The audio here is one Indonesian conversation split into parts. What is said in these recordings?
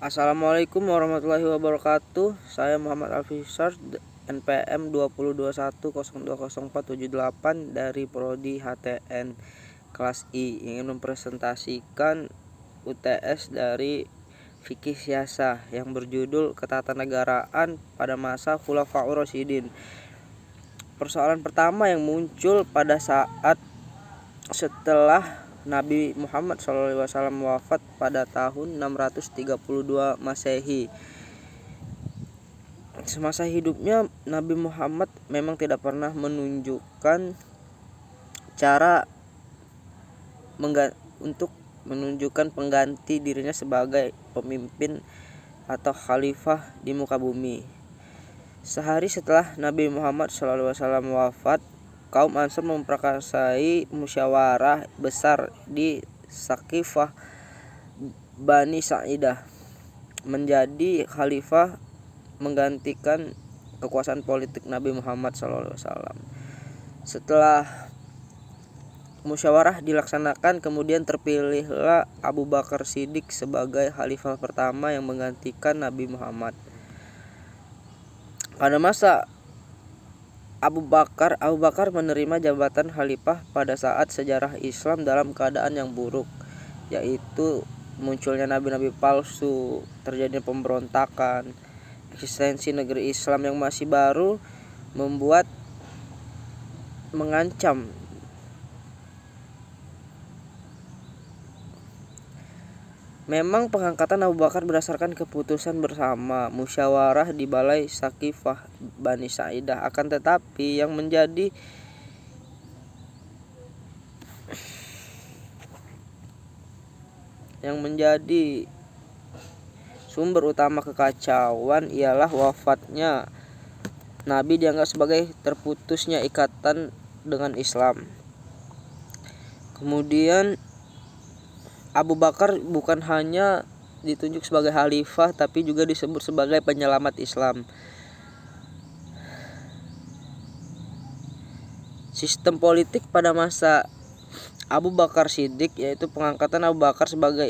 Assalamualaikum warahmatullahi wabarakatuh. Saya Muhammad Alfisar, NPM 2021020478 dari Prodi HTN kelas I, ingin mempresentasikan UTS dari Fikih Siasah yang berjudul Ketatanegaraan pada masa Khulafaur Rasyidin. Persoalan pertama yang muncul pada saat setelah Nabi Muhammad SAW wafat pada tahun 632 Masehi. Semasa hidupnya Nabi Muhammad memang tidak pernah menunjukkan cara untuk menunjukkan pengganti dirinya sebagai pemimpin atau khalifah di muka bumi. Sehari setelah Nabi Muhammad SAW wafat, kaum Ansar memprakarsai musyawarah besar di Saqifah Bani Sa'idah menjadi khalifah menggantikan kekuasaan politik Nabi Muhammad SAW. Setelah musyawarah dilaksanakan, kemudian terpilihlah Abu Bakar Siddiq sebagai khalifah pertama yang menggantikan Nabi Muhammad. Pada masa Abu Bakar menerima jabatan khalifah pada saat sejarah Islam dalam keadaan yang buruk, yaitu munculnya nabi-nabi palsu, terjadinya pemberontakan, eksistensi negeri Islam yang masih baru mengancam Memang pengangkatan Abu Bakar berdasarkan keputusan bersama musyawarah di Balai Saqifah Bani Sa'idah, akan tetapi yang menjadi sumber utama kekacauan ialah wafatnya Nabi, dianggap sebagai terputusnya ikatan dengan Islam. Kemudian Abu Bakar bukan hanya ditunjuk sebagai khalifah, tapi juga disebut sebagai penyelamat Islam. Sistem politik pada masa Abu Bakar Siddiq, yaitu pengangkatan Abu Bakar sebagai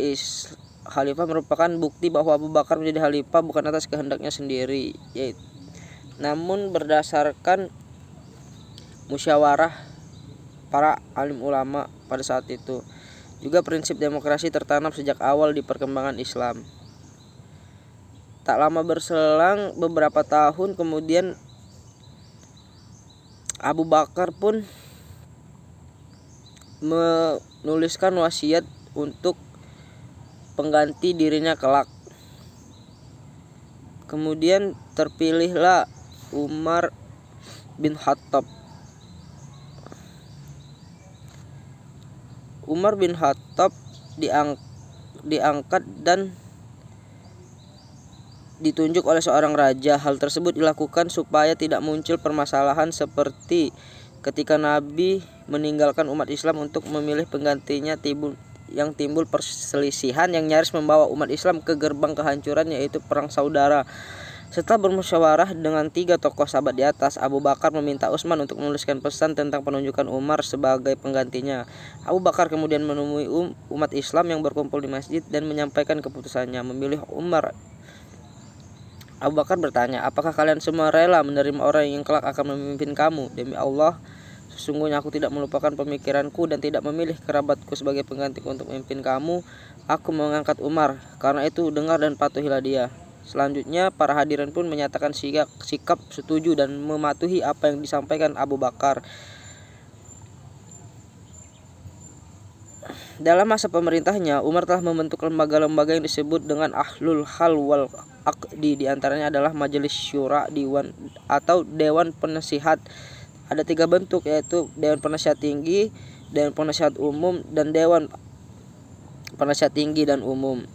khalifah, merupakan bukti bahwa Abu Bakar menjadi khalifah bukan atas kehendaknya sendiri, namun berdasarkan musyawarah para alim ulama pada saat itu. Juga prinsip demokrasi tertanam sejak awal di perkembangan Islam. Tak lama berselang beberapa tahun kemudian, Abu Bakar pun menuliskan wasiat untuk pengganti dirinya kelak. Kemudian terpilihlah Umar bin Khattab. Umar bin Khattab diangkat dan ditunjuk oleh seorang raja. Hal tersebut dilakukan supaya tidak muncul permasalahan seperti ketika Nabi meninggalkan umat Islam untuk memilih penggantinya, timbul perselisihan yang nyaris membawa umat Islam ke gerbang kehancuran, yaitu perang saudara. Setelah bermusyawarah dengan 3 tokoh sahabat di atas, Abu Bakar meminta Utsman untuk menuliskan pesan tentang penunjukan Umar sebagai penggantinya. Abu Bakar kemudian menemui umat Islam yang berkumpul di masjid dan menyampaikan keputusannya memilih Umar. Abu Bakar bertanya, "Apakah kalian semua rela menerima orang yang kelak akan memimpin kamu?" "Demi Allah, sesungguhnya aku tidak melupakan pemikiranku dan tidak memilih kerabatku sebagai pengganti untuk memimpin kamu. Aku mengangkat Umar. Karena itu dengar dan patuhilah dia." Selanjutnya para hadirin pun menyatakan sikap setuju dan mematuhi apa yang disampaikan Abu Bakar. Dalam masa pemerintahnya, Umar telah membentuk lembaga-lembaga yang disebut dengan Ahlul Hal wal Aqdi. Di antaranya adalah Majelis Syura, Dewan Penasihat. Ada 3 bentuk, yaitu Dewan Penasihat Tinggi, Dewan Penasihat Umum, dan Dewan Penasihat Tinggi dan Umum.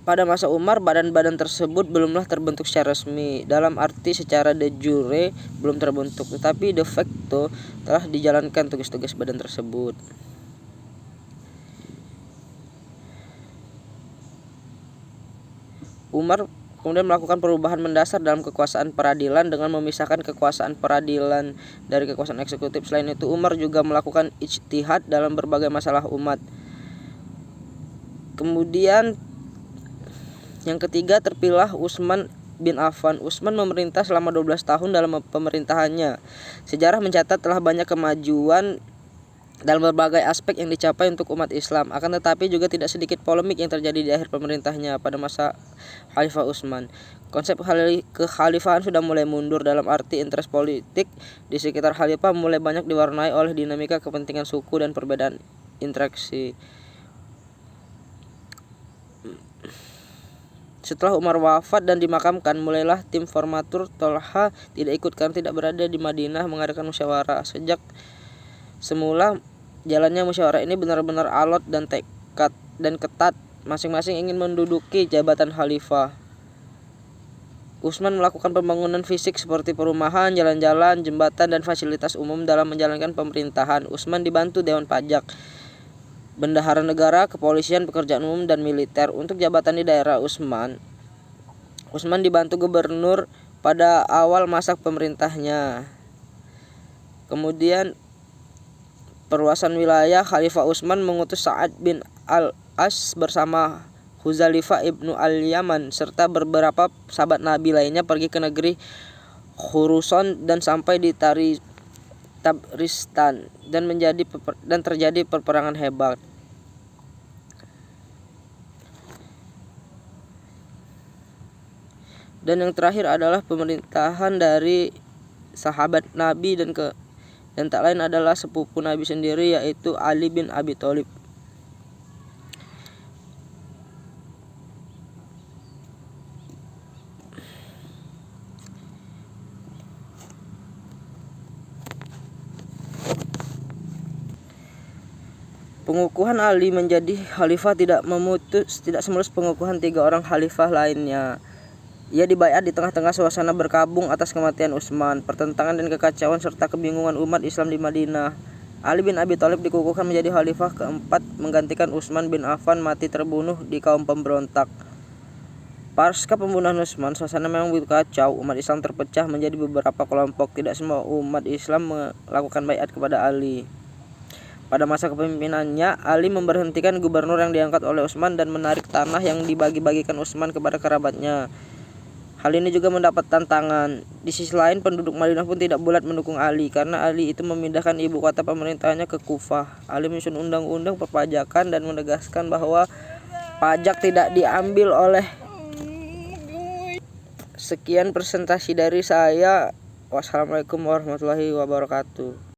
Pada masa Umar, badan-badan tersebut belumlah terbentuk secara resmi, dalam arti secara de jure belum terbentuk, tetapi de facto telah dijalankan tugas-tugas badan tersebut. Umar kemudian melakukan perubahan mendasar dalam kekuasaan peradilan dengan memisahkan kekuasaan peradilan dari kekuasaan eksekutif. Selain itu, Umar juga melakukan ijtihad dalam berbagai masalah umat. Kemudian Yang ketiga, terpilih Utsman bin Affan. Utsman memerintah selama 12 tahun dalam pemerintahannya. Sejarah mencatat telah banyak kemajuan dalam berbagai aspek yang dicapai untuk umat Islam. Akan tetapi juga tidak sedikit polemik yang terjadi di akhir pemerintahnya pada masa Khalifah Utsman. Konsep kekhalifahan sudah mulai mundur dalam arti interest politik di sekitar khalifah mulai banyak diwarnai oleh dinamika kepentingan suku dan perbedaan interaksi. Setelah Umar wafat dan dimakamkan, mulailah tim formatur Tolha tidak ikut karena tidak berada di Madinah mengadakan musyawarah. Sejak semula jalannya musyawarah ini benar-benar alot dan tekad dan ketat. Masing-masing ingin menduduki jabatan khalifah. Utsman melakukan pembangunan fisik seperti perumahan, jalan-jalan, jembatan, dan fasilitas umum dalam menjalankan pemerintahan. Utsman dibantu Dewan Pajak, Bendahara Negara, Kepolisian, Pekerjaan Umum, dan Militer. Untuk jabatan di daerah Utsman dibantu gubernur pada awal masa pemerintahnya. Kemudian perluasan wilayah, Khalifah Utsman mengutus Sa'ad bin al-As bersama Huzaifah ibnu al-Yaman serta beberapa sahabat Nabi lainnya pergi ke negeri Khurasan dan sampai di Tabristan dan terjadi peperangan hebat. Dan yang terakhir adalah pemerintahan dari sahabat Nabi dan tak lain adalah sepupu Nabi sendiri, yaitu Ali bin Abi Thalib. Pengukuhan Ali menjadi khalifah tidak semulus pengukuhan 3 orang khalifah lainnya. Ia dibaiat di tengah-tengah suasana berkabung atas kematian Utsman, pertentangan dan kekacauan serta kebingungan umat Islam di Madinah. Ali bin Abi Thalib dikukuhkan menjadi khalifah keempat menggantikan Utsman bin Affan mati terbunuh di kaum pemberontak. Pasca pembunuhan Utsman, suasana memang begitu kacau. Umat Islam terpecah menjadi beberapa kelompok. Tidak semua umat Islam melakukan baiat kepada Ali. Pada masa kepemimpinannya, Ali memberhentikan gubernur yang diangkat oleh Utsman dan menarik tanah yang dibagi-bagikan Utsman kepada kerabatnya. Hal ini juga mendapat tantangan. Di sisi lain, penduduk Madinah pun tidak bulat mendukung Ali karena Ali itu memindahkan ibu kota pemerintahannya ke Kufah. Ali menyusun undang-undang perpajakan dan menegaskan bahwa pajak tidak diambil oleh. Sekian presentasi dari saya. Wassalamualaikum warahmatullahi wabarakatuh.